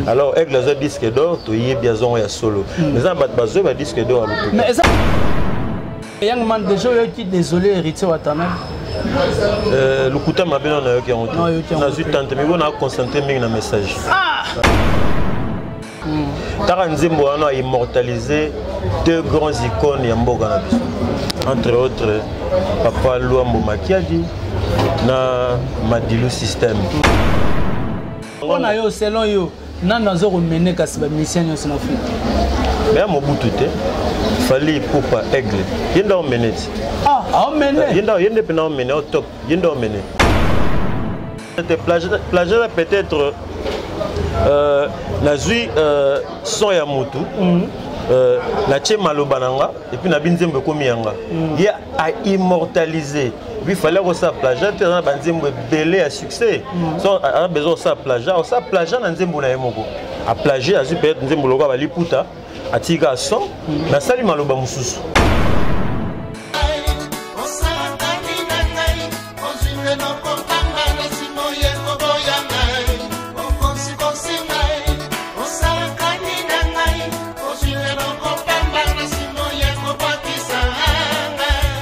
Alors avec les disques d'or tu y es bien ya solo mais ça bat bazo ba disque d'or mais ça Young Man déjà qui désolé héritier Watana le kuta m'a bien na yoki on na zu tante mais on a concentré sur le message Tara Nzembo a immortalisé deux grands icônes ya mboka na biso entre autres Papa Luambo Makiadi na Madilu System. On a yo selon yo nan nazo remener kasi ba mission yo sina Afrique. Mais Mobutu te fallait pour pas aigle. Yenda o mené. Ah, on mené. Yenda pena o mené au top. Yenda o mené. C'était plagiat peut-être la zui son ya mutu. La tche malobananga et puis na binzembe komiyanga. Il a immortalisé. Il fallait que ça plagiat dans la banzembe belé à succès. So a besoin ça plagiat na nzembo na yemoko. A plagiat a super nzembo loka ba liputa atiga son na sali maloba mususu.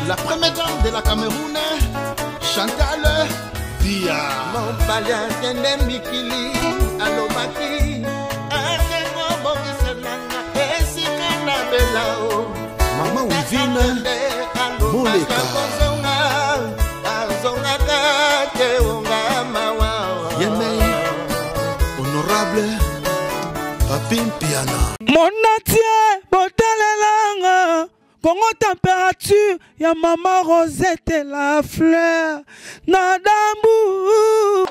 La première dame de la Cameroun, Chantal Dia. Mon palais de Mikili, Alobaki, Maman Ouvine, Moleka. Yemei, honorable, Papin Piana. Mon atier, Botalelanga. Congo température, ya maman Rosette la fleur, Nadambu.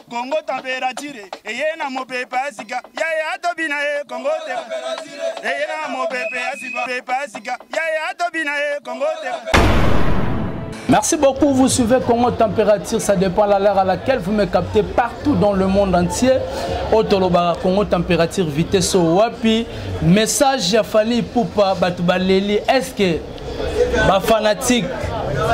Congo température, et yena mo pepe asika, ya tobina e Congo température, et yena mo pepe asika, ya tobina e Congo température. Merci beaucoup, vous suivez Congo Température, ça dépend de l'heure à laquelle vous me captez partout dans le monde entier. Otoloba Congo Température, vitesse au wapi, message ya Fally Ipupa, Batubaleli, est-ce que ba fanatique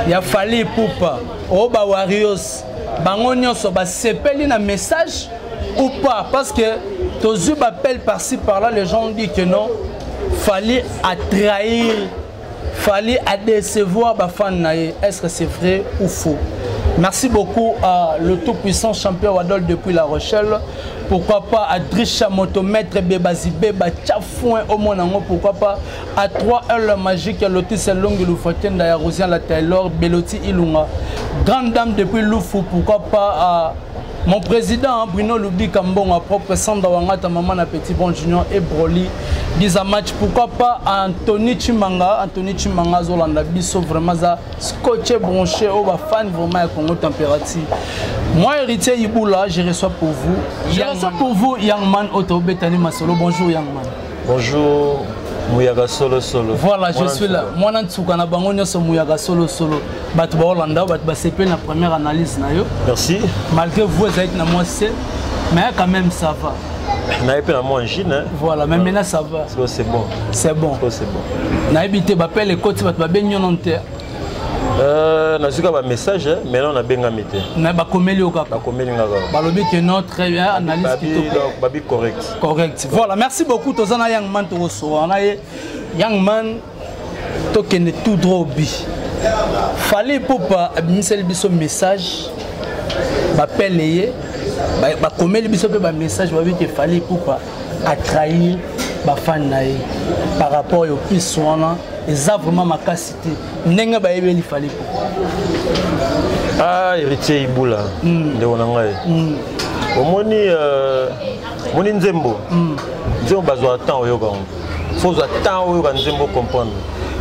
ya Fally Ipupa, o ba Warriors, bango nyonso ba sepeli na message ou pas? Parce que tous les appels par-ci par-là, les gens disent que non, Fally a trahir. Fallait à décevoir Bafan. Est-ce que c'est vrai ou faux? Merci beaucoup à le tout-puissant champion Wadol depuis La Rochelle. Pourquoi pas à Drisha Motomètre Bébazibé, Tchafouin au Monango. Pourquoi pas à 3L Magique, Lotis Longue, Loufoten, Daya Rosian, La Taylor, Beloti Ilunga. Grande dame depuis Loufou. Pourquoi pas à mon président Bruno Loubi Kambon, à propre Sandra Wangata, Maman Petit Bon Junior et Broly. Match, pourquoi pas Anthony Chimanga, Zolanda Bisso, vraiment ça, scotché, bronché, au fan vraiment à Congo Température. Moi, héritier Iboula, je reçois pour vous. Je reçois pour vous, Young Man Otto Betani Masolo. Bonjour, Young Man. Bonjour, Mouyaga Solo Solo. Voilà, je suis là. Moi, Nantsukana Bangonia, c'est Mouyaga Solo Solo. Batba Hollanda, Batba CP, la première analyse. Merci. Malgré vous, vous êtes dans moi, mais quand même, ça va. Voilà, mais maintenant ça va. C'est bon. C'est bon. C'est bon. Naibité bapel les côtes bat baignon en terre. Na suka ba message mais on a benga mité. Na ba komeli o kaka. Ba komeli ngaka. Ba lobi que non très bien analyse plutôt. Babi correct. Correct. Voilà, merci beaucoup tozana Young Man to so. Na Young Man to kene tout droit bi. Fallait Ipupa abimisa biso message bapel yé. Bah comme les bisous pe message va dire que Fally Ipupa a trahir ba fan naé par rapport au pissoana et ça vraiment ma capacité n'enga ba yebeli Fally Ipupa héritier Iboula de onangaye omoni moni nzembo nzembo bazwa temps oyo ka faut temps oyo ka nzembo comprendre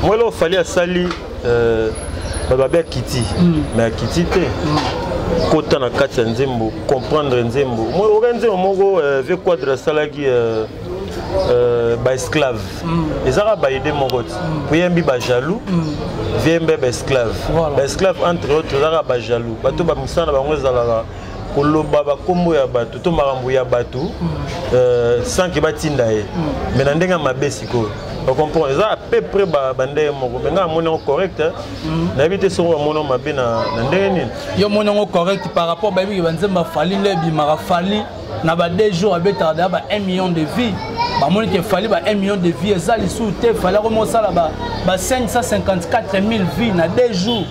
moi là Fally a sali ba ba kiti mais kiti te Kota na kati ya nzembo comprendre nzembo moi organiser moko ve quadre salaki ba esclave ezaka ba aider moko yembi ba jaloux viembe ba esclave entre autres ezaka ba jaloux bato ba musana bango ezalaka koloba ba kombo ya bato to makambo ya bato sans que batinda ye mais na ndenga mabesi ko vous comprenez ça à peu près bandé moko mais nga mono correct n'habite sur mono mabe na ndenge nini yo mono correct par rapport ba bi banzemba Fally le bi mara Fally na ba 2 jours abeta ba 1 million de vies ba moni que fallait ba 1 million de vies ezali souté fallait comment ça là ba 554 000 vies na 2 jours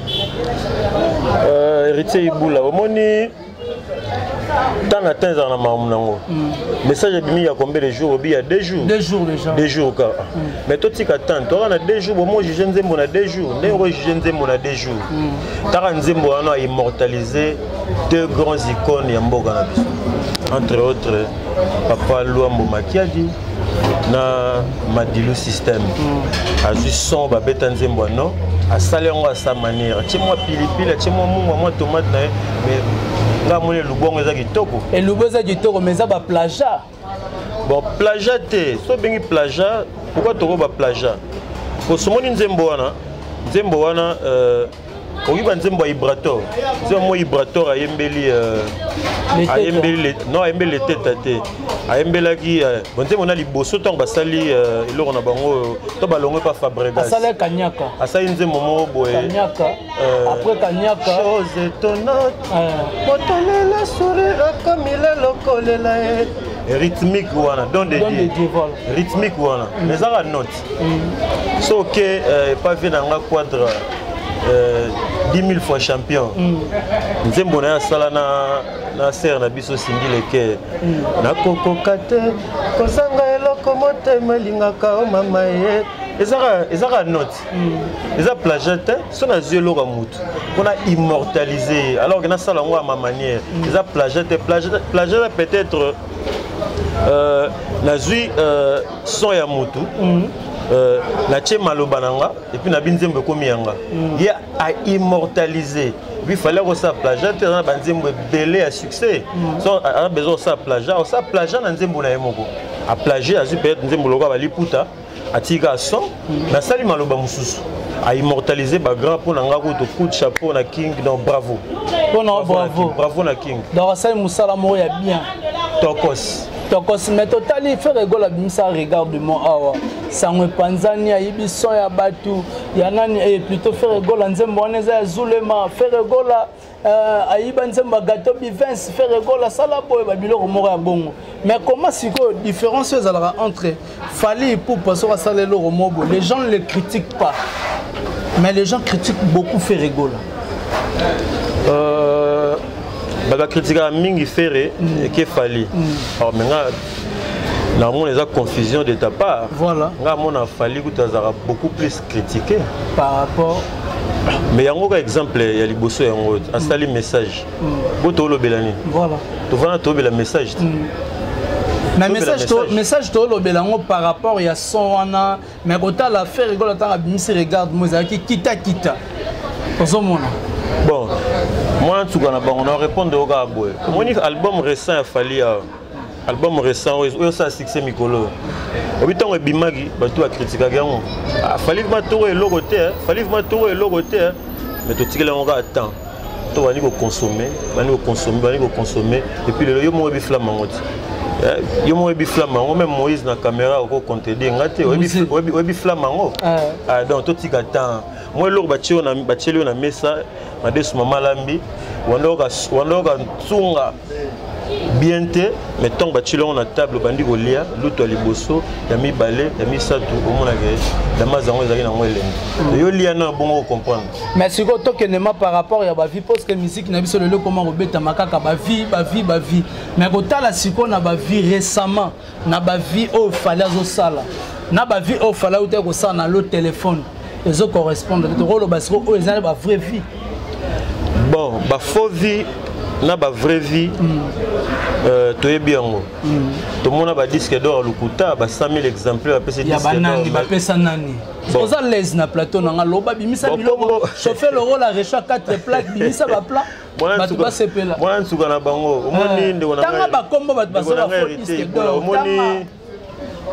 héritier Ibula omoni tant atteint dans la maman message bimi ya combien de jours il y a 2 jours 2 jours déjà 2 jours car mais toi tu attends toi on a 2 jours moi je nzembo na 2 jours ndeko je nzembo na 2 jours tara nzembo wana immortaliser 2 grands icônes ya mboka na biso entre autres Papa Luambo Makiadi na Madilu System azui son ba beta nzembo non a salengo à sa manière ti moi pilipili ti moi tomate na mais nga moni lubongo eza kitoko et lubongo eza kitoko mais ça ba plagiat bon plagiat te so bengi plagiat pourquoi toko ba plagiat pour ce moni nzembo wana oyiba nzembo vibrator c'est moi vibrator ayembeli non ayembeli tête te ayembelaki bonzembo na liboso tant basali eloko na bango to balongwe pa Fabregas asala kanyaka asali nzembo mo boye kanyaka après kanyaka chose étonnante motolela sourire comme il est lokolela rythmique wana don de Dieu rythmique wana mais ça la note so que pas vu dans quadre 10 000 fois champion nzembo na sala na ser na biso sindi leke na kokokate kozanga eloko motema lingaka o mama ye ezaka note eza plagiat so na zio eloko mutu pona immortaliser alors que na sala ngo à ma manière eza plagiat peut-être na zui son ya mutu la tché malobananga et puis na binzembo komi yanga il a immortalisé il fallait que ça plagiat dans banzembo belé à succès so a besoin ça plagiat na nzembo na yemoko a plagiat a peut-être nzembo loko ba liputa atika son na sali maloba mususu a immortaliser ba grand pour nanga ko to coup de chapeau na king donc bravo bravo na king donc ça musala mo ya bien tokos mais totali fait rigolo bimisa regarde-moi awa sangwe panzani ya ibiso ya batu ya nani et plutôt fait rigolo nzembo oneza zulema fait rigolo ayiba nzembo gâteau bivens fait rigolo sala boy babiloko moko ya bongo mais comment siko différence ezalaka entre Fally Ipupa so sala le romobo les gens ne le critiquent pas mais les gens critiquent beaucoup fait rigolo baga critica mingi ferré et que Fally alors maintenant na mon les confusion de ta part voilà nga mon a Fally que tu as beaucoup plus critiqué par rapport mais yango ka exemple ya liboso yango asali message boto lo belani voilà to vana to bela message na message to lo belango par rapport ya son wana mais kota la faire rigolo ta bimisi regarde moi za ki kita ozomona bon moi en tout cas on a répondre au gars boy mon album récent a Fally album récent où ça succès mikolo obitongo bimagi bato a critiquer yango Fally ma tour et logo te mais to tikela on ga temps to wani ko consommer et puis le yo mo bi flamme ngoti yo mo bi flamme ngo même Moïse na caméra ko contredire ngate obi flamme ngo donc to tika temps moi logo bachelo na mesa na desu mama lambi wandoka tsunga bien te mais tant bachelo na table bandi ko lia luto liboso ya mibale ya misatu omona ke dama zango ezaki na ngwelende yo lia na bongo comprendre mais siko to kenema par rapport ya ba vie parce que musique na biso lelo comment robeta makaka ba vie mais ko tala siko na ba vie récemment na ba vie au Fally zo sala na ba vie au Fally ou te ko sala na le téléphone ezo correspondre to rolo basiko o ezana ba vraie vie bon ba faux vie na ba vraie vie to yebi yango to mona ba disque d'or lukuta ba 100 000 exemplaires ba pesa disque d'or ba pesa nani oza les na plateau nanga loba bimisa biloko chauffer le rôle à recha 4 plaques bimisa ba plat batu ba sepela mwana nsuka na bango omoni ndeko na tanga ba kombo batu ba sala disque d'or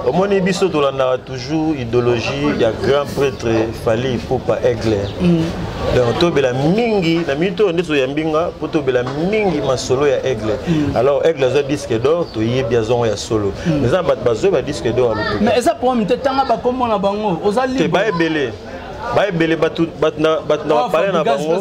omoni biso tolanda toujours idéologie ya grand prêtre Fally Ipupa Aigle donc tobela mingi na mito ndeso ya mbinga po tobela mingi masolo ya Aigle alors Aigle za disque d'or to yebi azongo ya solo mais ça bat bazo ba disque d'or mais eza pour mte tanga ba kombo na bango ozali te ba ebele batna parler na bango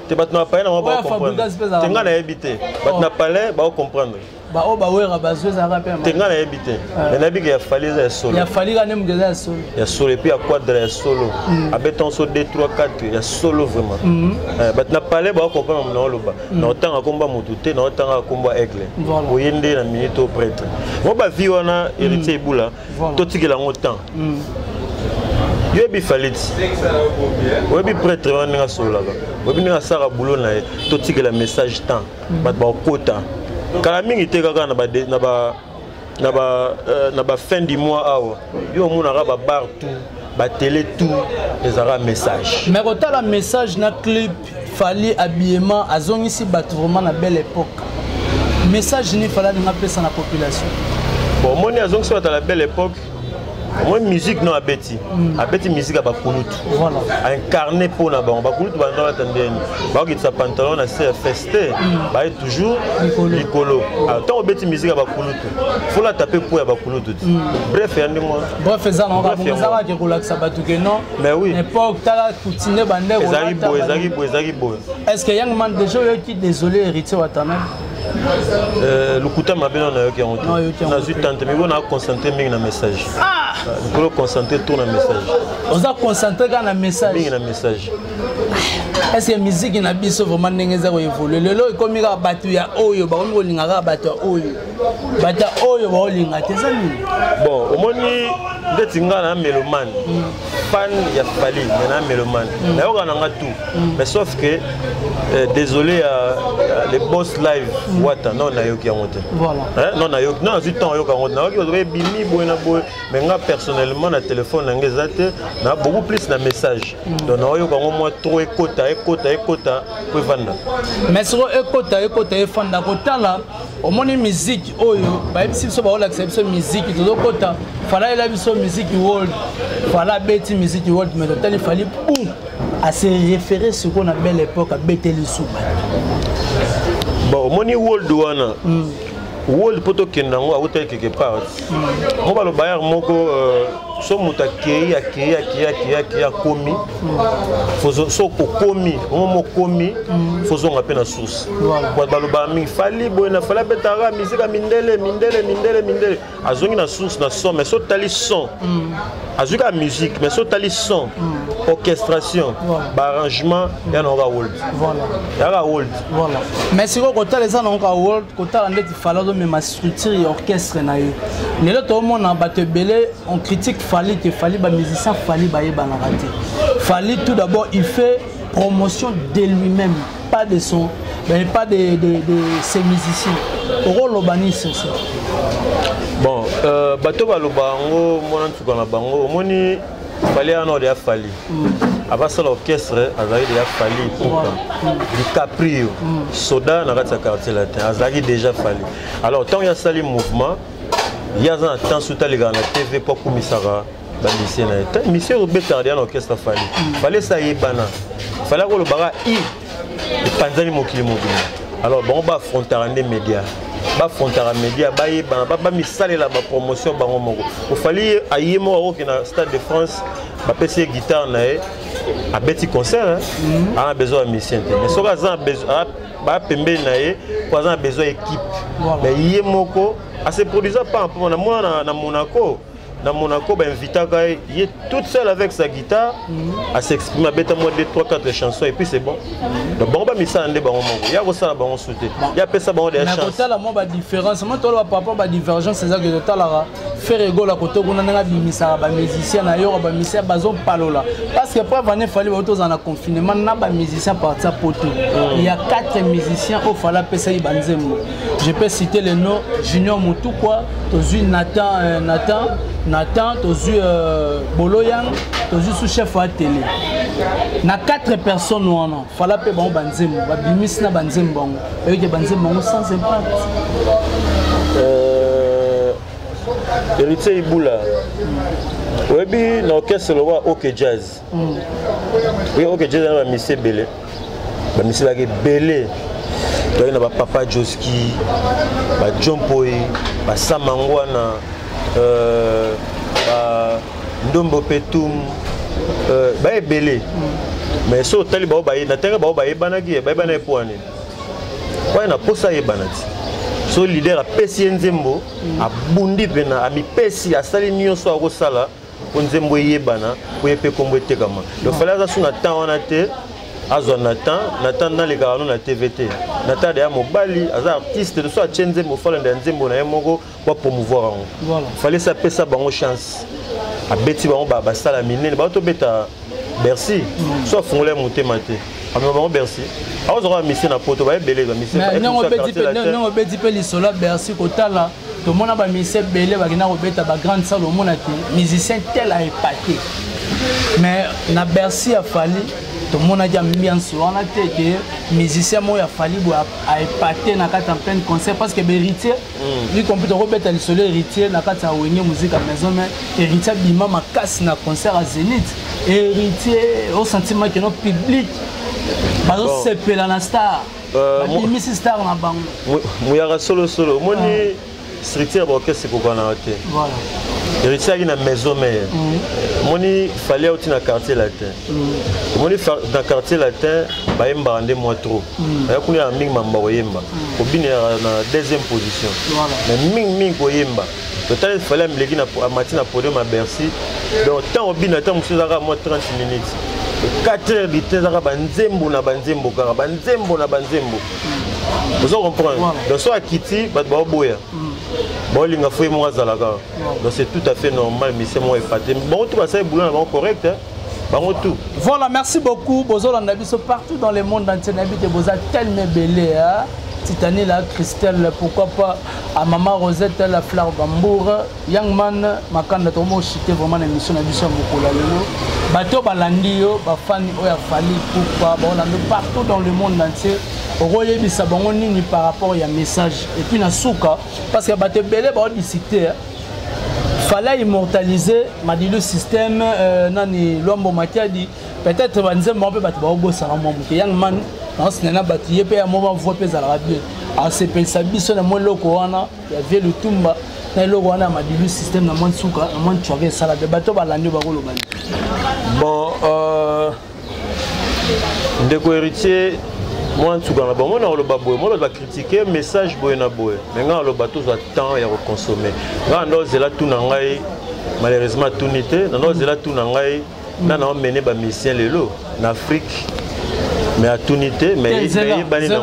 te batna parler na ba comprendre te nga na ebité batna parler ba comprendre ba o ba wera bazwe za rapper tenga na ebité mais na biki ya fali za solo ya fali ka nem geza solo ya solo et puis ya quadre ya solo abeton so 2 3 4 ya solo vraiment ba na parler ba comprendre na loba na otanga komba mututé na otanga komba aigle oyende na minute au prêtre mo ba vi wana héritier Ibula to tikela ngotan yo bi falit o bi prêtre wana nga solo la o bi nga sara boulot na to tikela message temps ba ba kota kala mingi te kaka na ba fin du mois awa yo mona ba bar tout ba télé tout les ara message mais quand la message na clip fali habillement azongisi bat vraiment na belle époque message ni fala nga pesa na population bon moni azongisi bat la belle époque moi musique non abeti musique à bakulutu voilà incarné pour na bango bakulutu banda batandeni ba ki sa pantalon na CFST ba est toujours likolo tant abeti musique à bakulutu faut la taper pour ya bakulutu bref yandi moi bref ça non va ça qui relaxa batuke non mais oui époque tala continuer bande ezaki boy est-ce que young man déjà yo qui désolé héritier watana lukuta mabena na yo ki on na zu tante mais on a concentré mingi na message on a concentré tout na message on a concentré na message mingi na message est-ce que musique na biso vraiment ndengeza ko évoluer lelo ikomi ka batu ya oyo ba ko lingaka batu oyo bata oyo ba olinga tezani bon omoni ndeti ngana mélomane fan ya fali mais na mélomane mais on a tout mais sauf que désolé les boss live wata non na yoki yango te voilà non na yoki non du temps yoka na yoki ozobe bimi boy na boy mais nga personnellement na téléphone na ngeza te na beaucoup plus na message donc na yoka ngo moi trop ekota pour vendre mais sur ekota e fanda kotala omoni musique oyo ba biso ba ola accepter musique to kota fala ela biso musique world fala beti musique world mais total il fallait pour à se référer ce qu'on a belle époque à Beteli Souba. Bon, moni world wana. World poto kendango a hôtel quelque part. On va le bayar moko so muta kei a komi. Fozo so ko komi, on komi, fozo ngape na source. Kwa baloba mi fali boyna fala betara musique mindele. Azongi na source na son mais so tali son. Azuka musique mais so tali son. Orchestration, arrangement, il y a un world. Voilà. Il y a un world. Voilà. Mais si vous avez un world, vous avez ma structure et orchestre. Mais là, tout le monde on critique Fali, que Fali, les musiciens, Fali, Fali, tout d'abord, il fait promotion de lui-même, pas de son, mais pas de ses musiciens. Rôle c'est ça. Bon, bateau balobango, mon antuka na bango, moni fallait un ordre à Fali. Avant ça l'orchestre, Azari déjà Fali pour DiCaprio, Soda na rata quartier latin, Azari déjà Fali. Alors tant il y a ça les mouvements, il y a un temps sous les gars la TV pour commissara, bandicien na. Monsieur Robert Tardian l'orchestre Fali. Fallait ça y bana. Fallait que le bara i et Panzani mokili mobile. Alors bon bah frontarandé médias. Ba frontara média ba misale la ba promotion bango moko o fali ayemo ro ki na Stade de France ba pese guitare na e a beti concert a besoin de musicien mais so ka za besoin ba pembe na e ko za besoin équipe mais yemoko a se produisa pas na moi na Monaco. Dans Monaco, ben invita il est toute seule avec sa guitare à s'exprimer, à mettre moi 2, 3, 4 chansons et puis c'est bon. Donc bon, bah mais ça ande bon, il y a ça bon sauter. Il y a pas ça bon des chances. Mais là moi ba différence, moi toi papa ba divergence c'est ça que total là faire ego la koto kuna nga bimisa ba musicien na yo ba musicien bazo palola parce que pour venir fallait autos en confinement na ba musicien partir poto. Il y a 4 musiciens au fala pesa ibanzemo. Je peux citer le nom Junior Mutukwa, Tozu Nathan, Tozu Boloyang, Tozu sous-chef à télé. Na 4 personnes non, fala pe bon banzemo, ba bimis na banzemo bon. Et que banzemo sans impact. Héritier Ibula. Oui, l'orchestre le roi OK Jazz. Oui, OK Jazz a Monsieur Belé. Monsieur Bagé Belé. Il y a Papa Joski, John Poi, Samangwana, Ndombo Petum, Belé. Mais so taliba ba na tenga ba ba banaki ba bana poane. Kwa na posa e banati. so leader apesi nzembo abundi pena amipesi asali nyonso akosala po nzembo yebana po yepe kombo etekama donc fallait aza so na temps wana te azwa Nathan na leka na TVT Nathan de mobali aza artiste de so atie nzembo fala nda nzembo na ye moko kwa promouvoir yango fallait ça pesa bango chance abeti bango basala minene bato beta Bercy so fongole motema te amema bango Bercy azoka mission na poto ba ebele ba mission non obeti pe lisola Bercy kotala to mona ba mission belé ba kina kobeta ba grande salle au mona te musicien tel a épaté mais na Bercy a fallu tout le monde a dit ambiance on a été que musicien moi a fallu a épaté na kata en plein concert parce que héritier lui computer robeta lisola héritier na kata wenye musique à maison mais héritier bima ma casse na concert à Zénith héritier au sentiment que notre public bazo sepela na star Miss Star na bango muyaka solo moni structure ba orchestre ko kana te voilà héritier qui na maison mère moni fallait out na quartier latin moni dans quartier latin ba yemba ndé moi trop ya kuni ya mingi mamba ko yemba ko bine na deuxième position mais mingi ko yemba total il fallait me na matina podium à Bercy donc tant au bine tant monsieur zaka moi 30 minutes 4 heures du temps zaka banzembo na banzembo kaka banzembo na banzembo vous comprenez donc soit Kitty ba boya bon linga foi moi zalaka donc c'est tout à fait normal mais c'est moi épaté bon tout ça est boulot correct hein tout. Voilà, merci beaucoup Bozola Nabiso partout dans le monde entier Nabite Boza tellement belé hein Titani la Christelle pourquoi pas à maman Rosette la Fleur Bambour Young Man makanda tomo chité vraiment l'émission Nabiso Mokola lelo bato balandio ba fan oya fali pourquoi bolando partout dans le monde entier okoye bisa bango nini par rapport ya message et puis na souka parce que bato belé ba discuter fallait immortaliser Madilu système nani Lombo Matiadi peut-être banze mo pe bato ba bossa na mo ke Young Man na sinana bato yepe ya mo ba voix pe za la bien a CP sabiso na mo loko wana ya vie le tumba na loko wana Madilu système na mo souka na mo tchoke sala de bato balandio ba kolo bani bon ndeko héritier moi en tout cas bon moi on va critiquer message boy na boy maintenant le bateau a temps et reconsommer là nous c'est là tout nangai malheureusement tout n'était nous c'est là tout nangai là on mené ba mission lelo en Afrique mais à tout n'était mais il bani na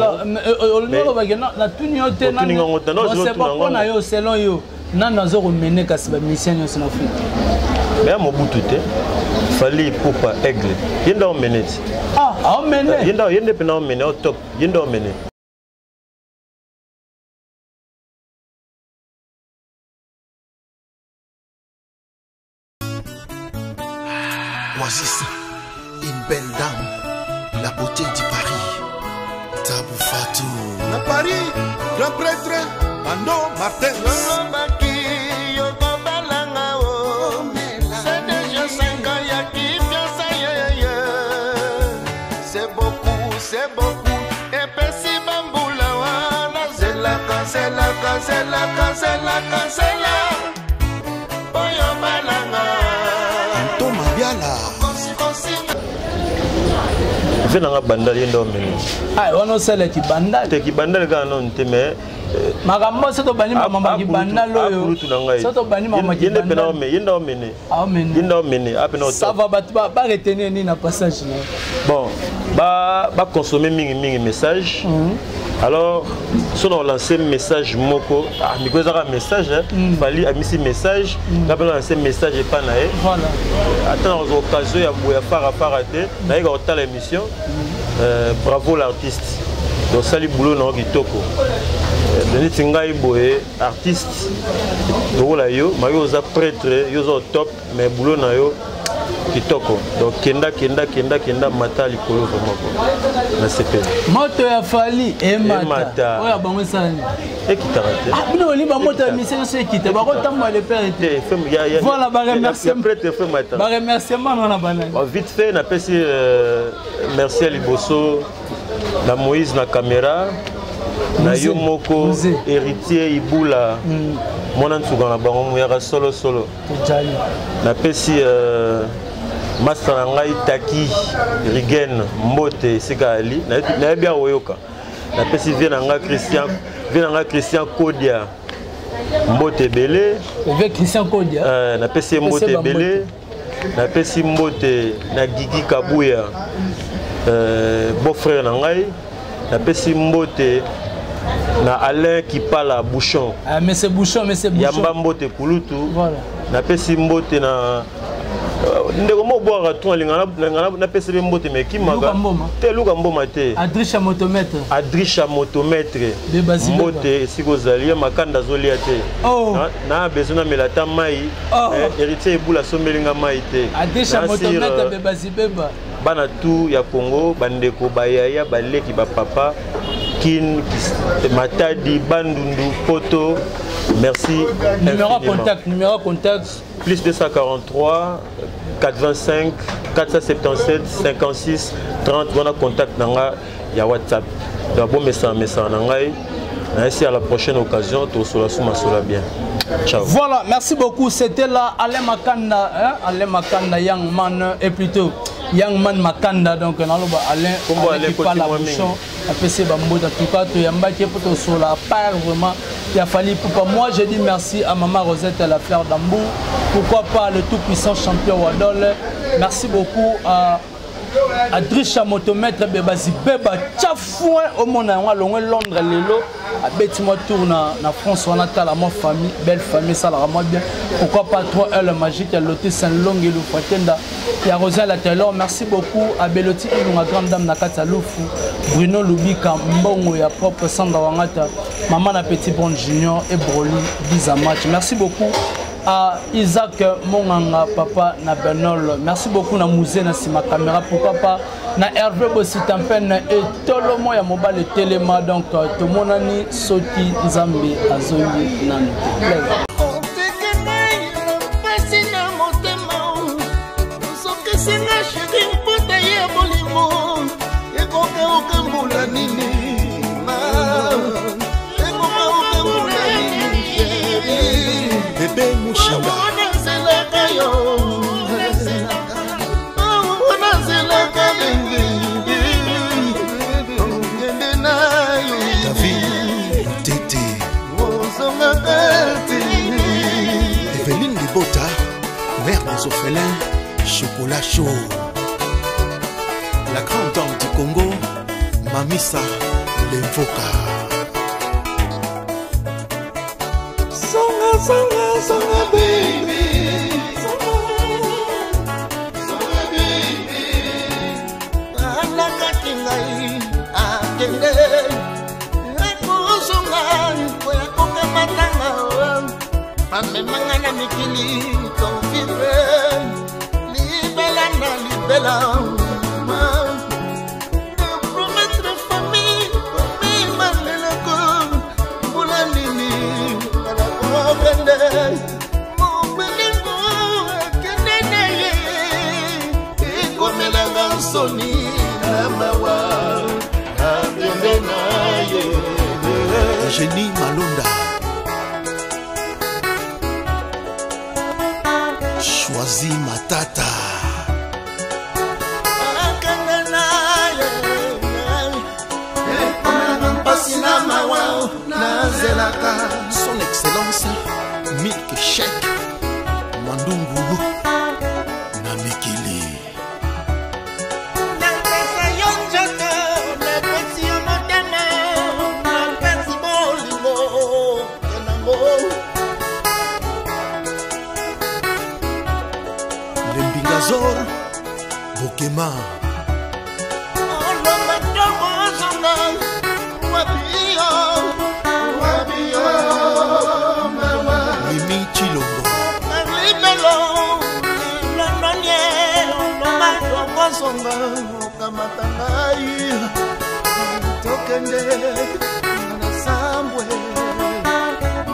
tout n'était c'est pas qu'on a yo selon yo na nazo mené kasi ba mission en Afrique mais à Mobutu te fallait pour pas aigle yenda mené ah mené yenda pena mené au top yenda mené Oasis, une belle dame, la beauté du Paris. Tabou Fatou. Na Paris, grand prêtre, Bando Martin. C'est beaucoup, et puis si bamboula wana, c'est la cancela, Boyo balanga, Thomas Biala, venanga bandali ndo meni. Ah, ono sele ki bandali. Te ki bandali ka non te me. Makambo soto bani mama ki bandalo yo. Soto bani mama ki bandalo. Yenda meni. Ah meni. Yenda meni, apena. Ça va ba retenir ni na passage là. Bon. Ba consommer mingi message. Alors si on lance un message moko mais quoi ça un message fallait amici message là on lance un message et pas naé voilà attends occasion ya boya para te na iko ta l'émission bravo l'artiste donc sali boulot na kitoko Denis Tingai boye artiste donc yo mayo za prêtre yo zo top mais boulot na yo kitoko donc kenda mata likolo vraiment na CP moto ya fali e mata oya bango sani e kitarate ah bino liba moto ya mission so ekita ba ko tamba le père était voilà ba remercier prêtre fait mata ba remerciement na bana vite fait na pesi merci à Liboso na Moïse na caméra na yo moko héritier Ibula mona ntuka na bango ya solo na pesi Master ngai Taki Rigen Mbote Sika Ali na bien oyoka na pesi vient nga Christian Venanga Christian Kodia Mbote Belé. Avec Christian Kodia. Na pesi Mbote Belé. Na pesi Mbote na Gigi Kabuya. Beau-frère Nangai. Na pesi Mbote na Alain qui parle à Bouchon. Ah mais c'est Bouchon, Yamba Mbote Kulutu. Voilà. Na pesi Mbote na ndeko mo boire tout na pesi Mbote mais qui maga. Te Luka Mboma te. Adrisha motomètre. Adrisha motomètre. Mbote sikozali makanda zolia te. Na besoin melata mai. Héritier ebula sombelinga mai te. Adrisha motomètre bebazi beba. Bana tout ya Congo bandeko bayaya baleki ba papa Kin Matadi Bandundu Poto. Merci. Numéro contact plus 243 425 477 56 30. On a contact nanga ya WhatsApp. Bon message nangai. Merci, à la prochaine occasion. Bien. Ciao. Voilà, merci beaucoup. C'était là Alain Makanda, Alain Makanda Young Man et plutôt Young Man Makanda. Donc on a Alain qui parle à Bouchon. Après c'est Bambo en tout cas tu yamba qui peut sur la part vraiment il a fallu pour moi je dis merci à maman Rosette la fleur d'Ambou. Pourquoi pas le tout puissant champion Wadol. Merci beaucoup à Adrisha motomètre bebazi beba tchafouin au monde à Londres lelo à bêtiment tourne na France on a la mon famille belle famille ça la moi bien pourquoi pas toi elle magique à l'hôtel Saint-Long et le Fatenda et à Rosa la Taylor merci beaucoup à Beloti une grande dame na Katalufu Bruno Lubika Mbongo ya propre Sandra Wangata maman na petit bon junior et Broly Bizamatch merci beaucoup à Isaac Monganga papa na Benol merci beaucoup na musée na sima caméra pourquoi pas na Hervé Bossitampen et Tolomo ya mobile téléma donc tout mon ami Soti Nzambe azongi nanu Bébé Mouchanga David Tété Evelyne Libota mère des orphelins chocolat chaud la grande dame du Congo Mamissa Lemfoka Songa baby Songa baby Ana katingai akende Eko songa Koya koka matanga Ame mangana mikili Konfibre Libela na libela Promettre famille Famille manelako Moulanini mon belingo kenene ikomelanga soni na mawa abendena ye Génie Malonda choisi matata akangana ye pasina mawa nazelaka son excellence Milk Shake Mandungu Namikili Lembingazor Bokema songa kamatangai tokende na sambwe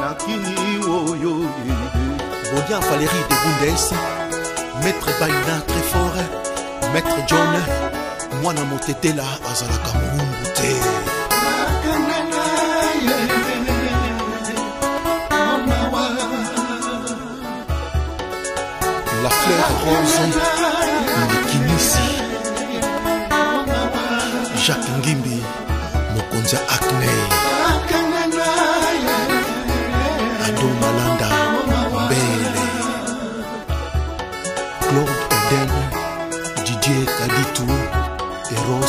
nakini oyo Bodian Valérie de Bundes Maître Baina très fort Maître John Mwana Motetela azalaka mulungu te la fleur rose Kinisi Jacques Ngimbi Mokonza Acne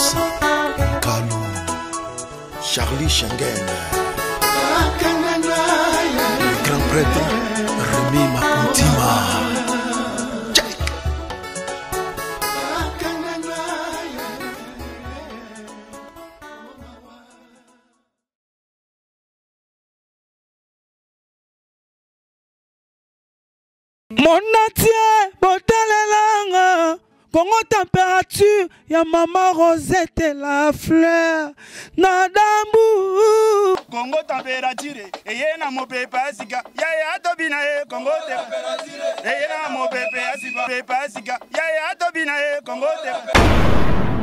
Boss Kalou Charlie Schengen, le grand prêtre Rémi Makuntima. Mon atier, botalelanga, Congo température, ya maman Rosette la fleur, nadambu. Congo température, eye na mo pepe asika, ya tobina e Congo température, eye na mo pepe asika, ya tobina e Congo température.